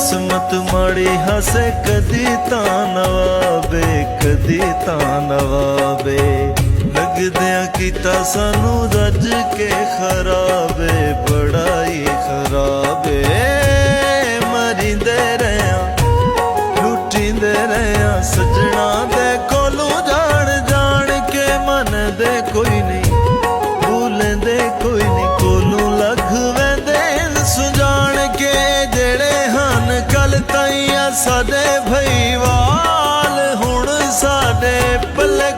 किस्मत माड़ी हसे कदी तां नवाबे, कदी तां नवाबे। लगदियां कीता सानू रज के खराबे, बड़ा ही खराबे। मरींदे रहिया लुटींदे रहिया सजना दे कोलों जान जान के। मन दे कोई नहीं भूलेंदे कोई नहीं, कोलों लग वेंदे सुजान के। जेड़े हन कल ताईं साडे भईवाल, हुण साडे पल्ले